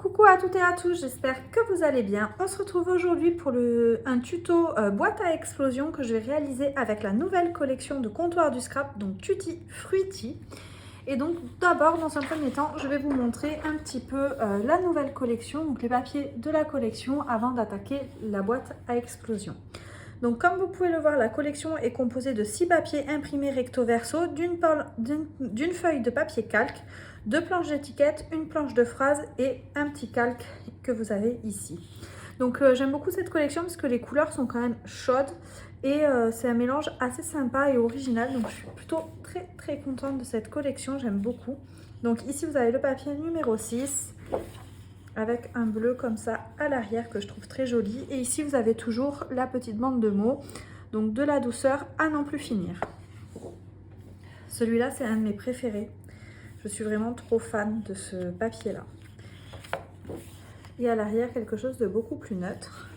Coucou à toutes et à tous, j'espère que vous allez bien. On se retrouve aujourd'hui pour un tuto boîte à explosion que je vais réaliser avec la nouvelle collection de comptoir du scrap, donc Tutti Frutti. Et donc d'abord, dans un premier temps, je vais vous montrer un petit peu la nouvelle collection, donc les papiers de la collection avant d'attaquer la boîte à explosion. Donc comme vous pouvez le voir, la collection est composée de 6 papiers imprimés recto verso, d'une feuille de papier calque, 2 planches d'étiquette, une planche de phrase et un petit calque que vous avez ici. Donc j'aime beaucoup cette collection parce que les couleurs sont quand même chaudes et c'est un mélange assez sympa et original. Donc je suis plutôt très contente de cette collection, j'aime beaucoup. Donc ici vous avez le papier numéro 6 avec un bleu comme ça à l'arrière que je trouve très joli. Et ici vous avez toujours la petite bande de mots, donc de la douceur à n'en plus finir. Celui-là c'est un de mes préférés. Je suis vraiment trop fan de ce papier-là. Et à l'arrière, quelque chose de beaucoup plus neutre.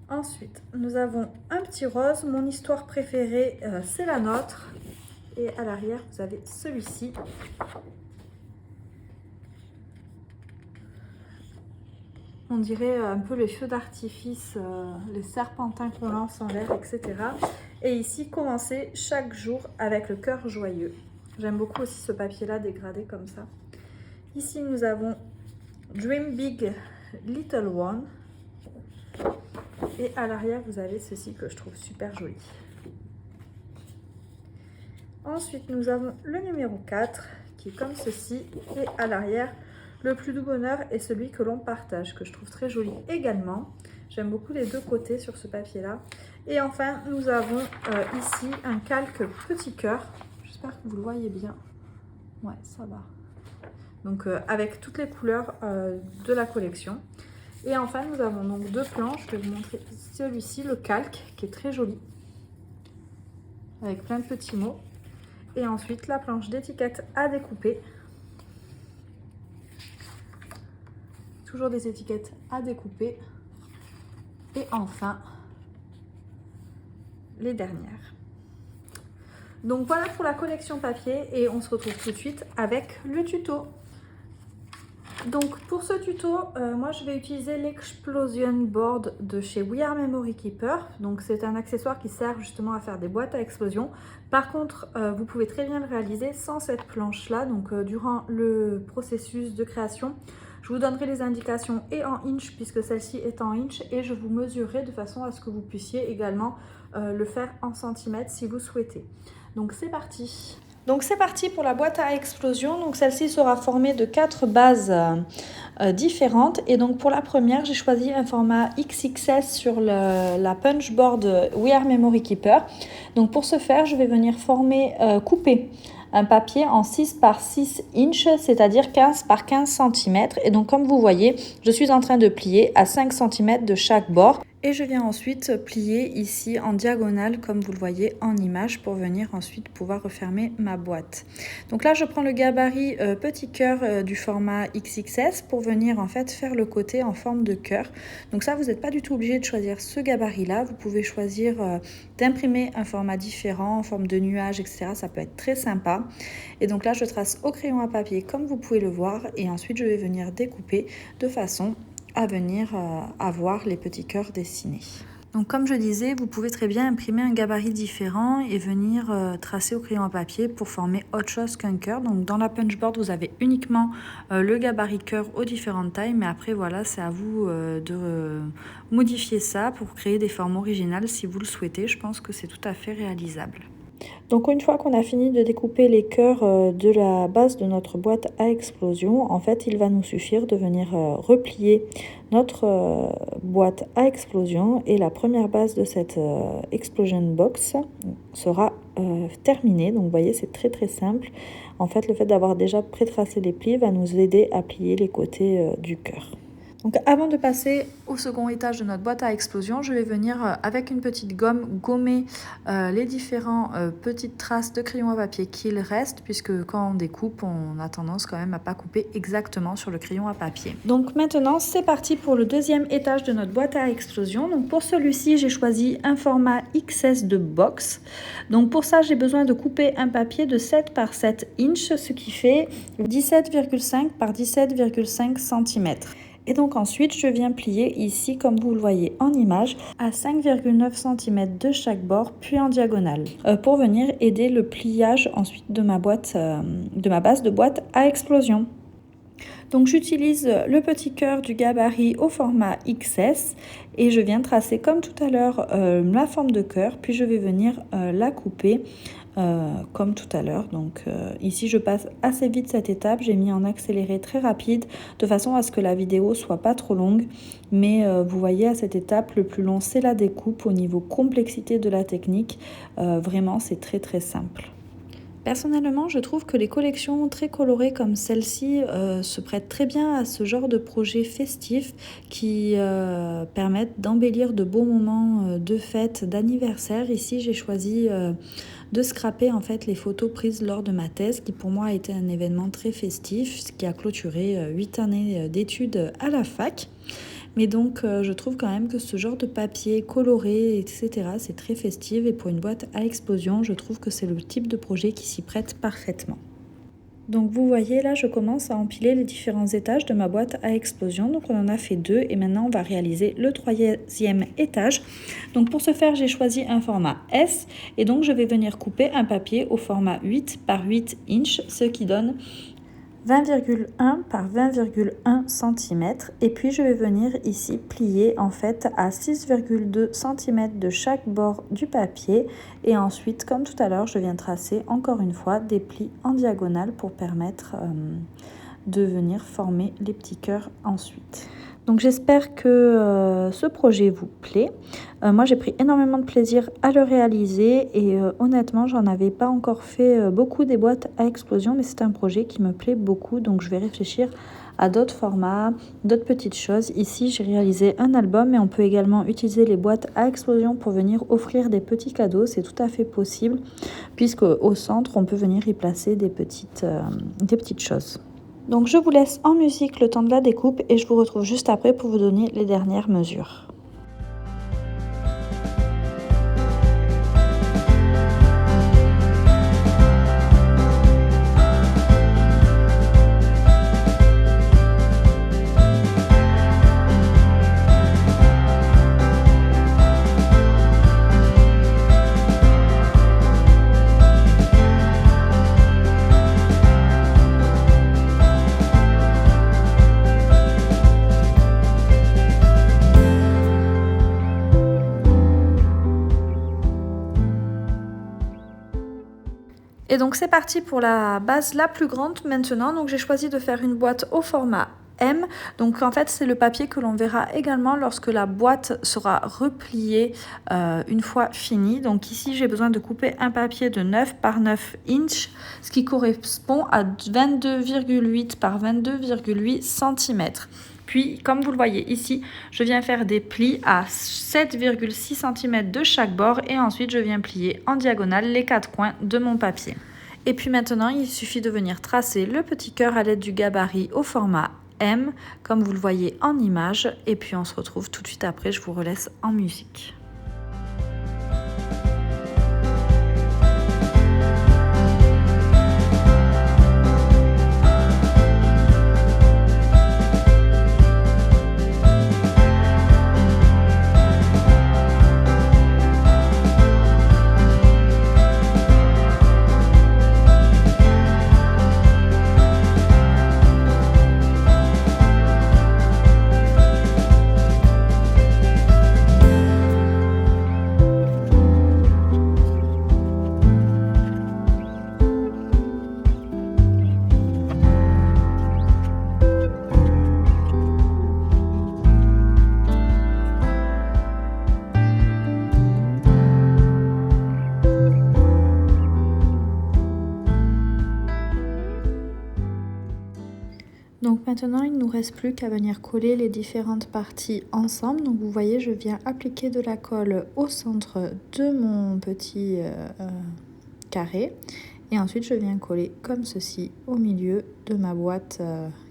Ensuite, nous avons un petit rose. Mon histoire préférée, c'est la nôtre. Et à l'arrière, vous avez celui-ci. On dirait un peu les feux d'artifice, les serpentins qu'on lance en l'air, etc. Et ici, commencer chaque jour avec le cœur joyeux. J'aime beaucoup aussi ce papier-là dégradé comme ça. Ici, nous avons Dream Big Little One. Et à l'arrière, vous avez ceci que je trouve super joli. Ensuite, nous avons le numéro 4 qui est comme ceci. Et à l'arrière, le plus doux bonheur est celui que l'on partage, que je trouve très joli également. J'aime beaucoup les deux côtés sur ce papier-là. Et enfin, nous avons ici un calque petit cœur. J'espère que vous le voyez bien. Ouais, ça va. Donc avec toutes les couleurs de la collection. Et enfin, nous avons donc deux planches. Je vais vous montrer celui-ci, le calque, qui est très joli, avec plein de petits mots. Et ensuite, la planche d'étiquette à découper. Toujours des étiquettes à découper. Et enfin, les dernières. Donc voilà pour la collection papier et on se retrouve tout de suite avec le tuto. Donc pour ce tuto, moi je vais utiliser l'Explosion Board de chez We Are Memory Keeper. Donc c'est un accessoire qui sert justement à faire des boîtes à explosion. Par contre, vous pouvez très bien le réaliser sans cette planche-là. Donc durant le processus de création, je vous donnerai les indications et en inch puisque celle-ci est en inch et je vous mesurerai de façon à ce que vous puissiez également le faire en centimètres si vous souhaitez. Donc c'est parti. Donc c'est parti pour la boîte à explosion. Donc celle-ci sera formée de 4 bases différentes. Et donc pour la première, j'ai choisi un format XXS sur la punch board We Are Memory Keeper. Donc pour ce faire, je vais venir couper un papier en 6 par 6 inches, c'est-à-dire 15 par 15 cm. Et donc comme vous voyez, je suis en train de plier à 5 cm de chaque bord. Et je viens ensuite plier ici en diagonale, comme vous le voyez en image, pour venir ensuite pouvoir refermer ma boîte. Donc là, je prends le gabarit petit cœur du format XXS pour venir en fait faire le côté en forme de cœur. Donc ça, vous n'êtes pas du tout obligé de choisir ce gabarit-là. Vous pouvez choisir d'imprimer un format différent, en forme de nuage, etc. Ça peut être très sympa. Et donc là, je trace au crayon à papier, comme vous pouvez le voir. Et ensuite, je vais venir découper de façon à venir avoir les petits cœurs dessinés. Donc comme je disais, vous pouvez très bien imprimer un gabarit différent et venir tracer au crayon à papier pour former autre chose qu'un cœur. Donc dans la punchboard, vous avez uniquement le gabarit cœur aux différentes tailles, mais après voilà, c'est à vous de modifier ça pour créer des formes originales si vous le souhaitez. Je pense que c'est tout à fait réalisable. Donc une fois qu'on a fini de découper les cœurs de la base de notre boîte à explosion, en fait il va nous suffire de venir replier notre boîte à explosion et la première base de cette explosion box sera terminée. Donc vous voyez, c'est très simple. En fait, le fait d'avoir déjà pré-tracé les plis va nous aider à plier les côtés du cœur. Donc avant de passer au second étage de notre boîte à explosion, je vais venir avec une petite gomme gommer les différentes petites traces de crayon à papier qu'il reste, puisque quand on découpe, on a tendance quand même à pas couper exactement sur le crayon à papier. Donc maintenant, c'est parti pour le deuxième étage de notre boîte à explosion. Donc pour celui-ci, j'ai choisi un format XS de box. Donc pour ça, j'ai besoin de couper un papier de 7 par 7 inches, ce qui fait 17,5 par 17,5 cm. Et donc ensuite, je viens plier ici, comme vous le voyez en image, à 5,9 cm de chaque bord, puis en diagonale, pour venir aider le pliage ensuite de ma base de boîte à explosion. Donc j'utilise le petit cœur du gabarit au format XS et je viens tracer comme tout à l'heure la forme de cœur, puis je vais venir la couper comme tout à l'heure. Donc ici je passe assez vite cette étape, j'ai mis en accéléré très rapide de façon à ce que la vidéo soit pas trop longue, mais vous voyez à cette étape le plus long c'est la découpe. Au niveau complexité de la technique, vraiment c'est très très simple. Personnellement, je trouve que les collections très colorées comme celle-ci se prêtent très bien à ce genre de projet festif qui permettent d'embellir de beaux moments de fête, d'anniversaire. Ici, j'ai choisi de scraper en fait les photos prises lors de ma thèse, qui pour moi a été un événement très festif, ce qui a clôturé 8 années d'études à la fac. Mais donc, je trouve quand même que ce genre de papier coloré, etc., c'est très festif. Et pour une boîte à explosion, je trouve que c'est le type de projet qui s'y prête parfaitement. Donc vous voyez là, je commence à empiler les différents étages de ma boîte à explosion. Donc on en a fait 2 et maintenant on va réaliser le 3e étage. Donc pour ce faire, j'ai choisi un format S et donc je vais venir couper un papier au format 8 par 8 inches, ce qui donne 20,1 par 20,1 cm et puis je vais venir ici plier en fait à 6,2 cm de chaque bord du papier et ensuite comme tout à l'heure je viens tracer encore une fois des plis en diagonale pour permettre de venir former les petits cœurs ensuite. Donc j'espère que ce projet vous plaît. Moi j'ai pris énormément de plaisir à le réaliser et honnêtement j'en avais pas encore fait beaucoup des boîtes à explosion, mais c'est un projet qui me plaît beaucoup, donc je vais réfléchir à d'autres formats, d'autres petites choses. Ici j'ai réalisé un album et on peut également utiliser les boîtes à explosion pour venir offrir des petits cadeaux, c'est tout à fait possible puisque au centre on peut venir y placer des petites choses. Donc je vous laisse en musique le temps de la découpe et je vous retrouve juste après pour vous donner les dernières mesures. Et donc c'est parti pour la base la plus grande maintenant. Donc j'ai choisi de faire une boîte au format M. Donc en fait c'est le papier que l'on verra également lorsque la boîte sera repliée une fois finie. Donc ici j'ai besoin de couper un papier de 9 par 9 inches, ce qui correspond à 22,8 par 22,8 cm. Puis, comme vous le voyez ici, je viens faire des plis à 7,6 cm de chaque bord et ensuite je viens plier en diagonale les 4 coins de mon papier. Et puis maintenant, il suffit de venir tracer le petit cœur à l'aide du gabarit au format M, comme vous le voyez en image. Et puis on se retrouve tout de suite après, je vous relaisse en musique. Donc maintenant, il ne nous reste plus qu'à venir coller les différentes parties ensemble. Donc vous voyez, je viens appliquer de la colle au centre de mon petit carré. Et ensuite, je viens coller comme ceci au milieu de ma boîte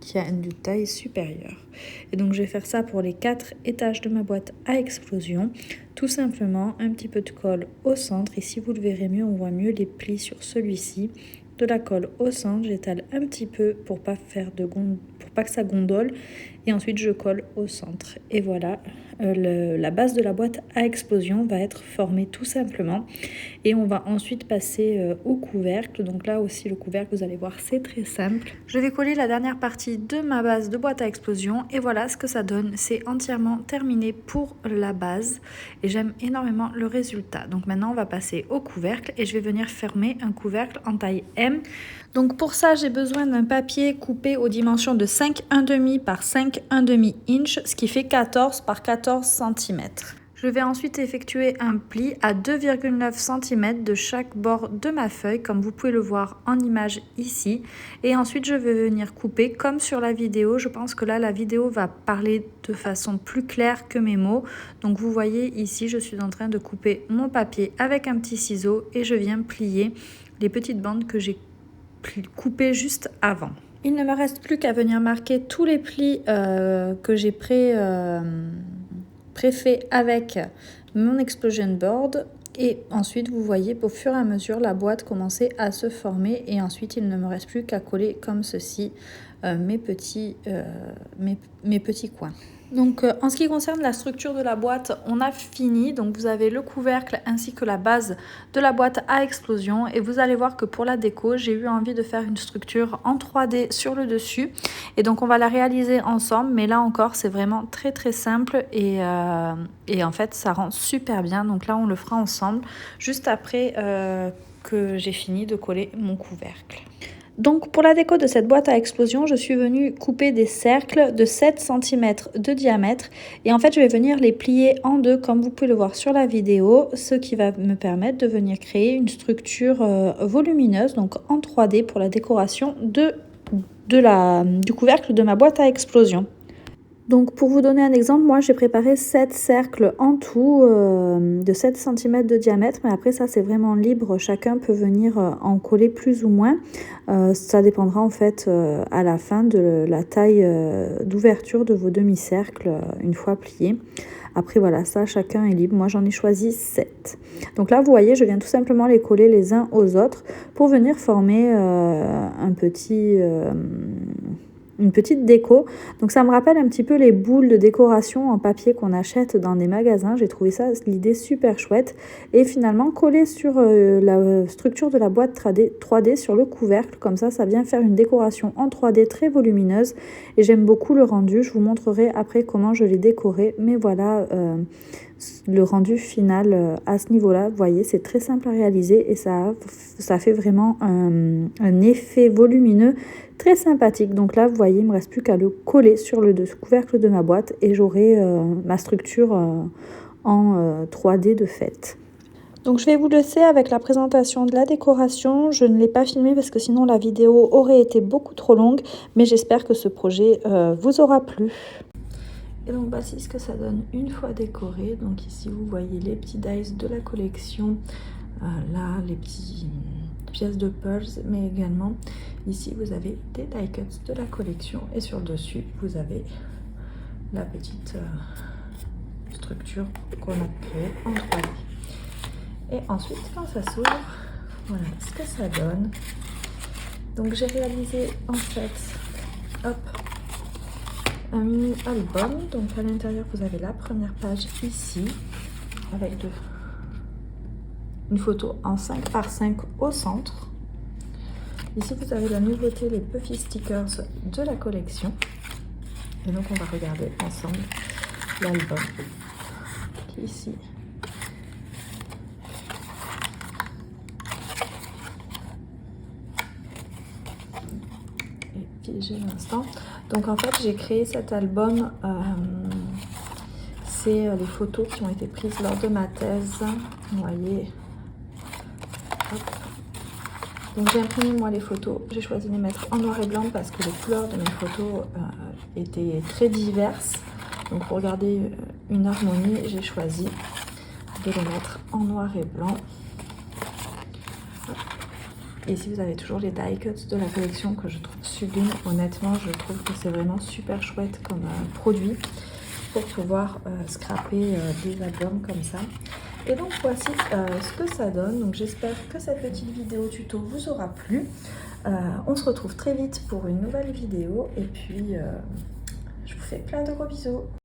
qui a une taille supérieure. Et donc, je vais faire ça pour les 4 étages de ma boîte à explosion. Tout simplement, un petit peu de colle au centre. Ici, vous le verrez mieux, on voit mieux les plis sur celui-ci. De la colle au centre, j'étale un petit peu pour pas que ça gondole, et ensuite je colle au centre. Et voilà, la base de la boîte à explosion va être formée tout simplement, et on va ensuite passer au couvercle. Donc là aussi, le couvercle, vous allez voir, c'est très simple. Je vais coller la dernière partie de ma base de boîte à explosion, et voilà ce que ça donne. C'est entièrement terminé pour la base et j'aime énormément le résultat. Donc maintenant, on va passer au couvercle et je vais venir fermer un couvercle en taille M. Donc pour ça, j'ai besoin d'un papier coupé aux dimensions de 5 1/2 par 5 1/2 inch, ce qui fait 14 par 14 cm. Je vais ensuite effectuer un pli à 2,9 cm de chaque bord de ma feuille, comme vous pouvez le voir en image ici. Et ensuite, je vais venir couper comme sur la vidéo. Je pense que là, la vidéo va parler de façon plus claire que mes mots. Donc vous voyez ici, je suis en train de couper mon papier avec un petit ciseau et je viens plier les petites bandes que j'ai coupées juste avant. Il ne me reste plus qu'à venir marquer tous les plis que j'ai préfait avec mon explosion board, et ensuite vous voyez au fur et à mesure la boîte commencer à se former, et ensuite il ne me reste plus qu'à coller comme ceci mes petits coins. Donc en ce qui concerne la structure de la boîte, on a fini. Donc vous avez le couvercle ainsi que la base de la boîte à explosion, et vous allez voir que pour la déco, j'ai eu envie de faire une structure en 3D sur le dessus, et donc on va la réaliser ensemble. Mais là encore, c'est vraiment très très simple, et en fait ça rend super bien. Donc là on le fera ensemble juste après que j'ai fini de coller mon couvercle. Donc pour la déco de cette boîte à explosion, je suis venue couper des cercles de 7 cm de diamètre, et en fait je vais venir les plier en deux comme vous pouvez le voir sur la vidéo, ce qui va me permettre de venir créer une structure volumineuse, donc en 3D pour la décoration du couvercle de ma boîte à explosion. Donc pour vous donner un exemple, moi j'ai préparé 7 cercles en tout de 7 cm de diamètre, mais après ça c'est vraiment libre, chacun peut venir en coller plus ou moins. Ça dépendra en fait à la fin de la taille d'ouverture de vos demi-cercles une fois pliés. Après voilà, ça chacun est libre, moi j'en ai choisi 7. Donc là vous voyez, je viens tout simplement les coller les uns aux autres pour venir former une petite déco. Donc ça me rappelle un petit peu les boules de décoration en papier qu'on achète dans des magasins. J'ai trouvé ça, l'idée super chouette. Et finalement coller sur la structure de la boîte 3D sur le couvercle, comme ça vient faire une décoration en 3D très volumineuse, et j'aime beaucoup le rendu. Je vous montrerai après comment je l'ai décoré, mais voilà le rendu final à ce niveau là. Vous voyez, c'est très simple à réaliser et ça fait vraiment un effet volumineux très sympathique. Donc là vous voyez, il me reste plus qu'à le coller sur le couvercle de ma boîte et j'aurai ma structure en 3D de fait. Donc je vais vous laisser avec la présentation de la décoration. Je ne l'ai pas filmé parce que sinon la vidéo aurait été beaucoup trop longue, mais j'espère que ce projet vous aura plu. Et donc voici ce que ça donne une fois décoré. Donc ici vous voyez les petits dies de la collection, là les petites pièces de pearls, mais également ici vous avez des die cuts de la collection, et sur le dessus vous avez la petite structure qu'on a créée en 3D. Et ensuite quand ça s'ouvre, voilà ce que ça donne. Donc j'ai réalisé en fait un mini album. Donc à l'intérieur vous avez la première page ici avec une photo en 5 par 5 au centre. Ici vous avez la nouveauté, les Puffy stickers de la collection, et donc on va regarder ensemble l'album qui est ici. Et figé l'instant. Donc en fait j'ai créé cet album, c'est les photos qui ont été prises lors de ma thèse. Vous voyez, hop. Donc j'ai imprimé moi les photos, j'ai choisi de les mettre en noir et blanc parce que les couleurs de mes photos étaient très diverses. Donc pour garder une harmonie, j'ai choisi de les mettre en noir et blanc. Et ici vous avez toujours les die cuts de la collection que je trouve sublime. Honnêtement, je trouve que c'est vraiment super chouette comme produit pour pouvoir scraper des albums comme ça. Et donc voici ce que ça donne. Donc j'espère que cette petite vidéo tuto vous aura plu. On se retrouve très vite pour une nouvelle vidéo et puis je vous fais plein de gros bisous.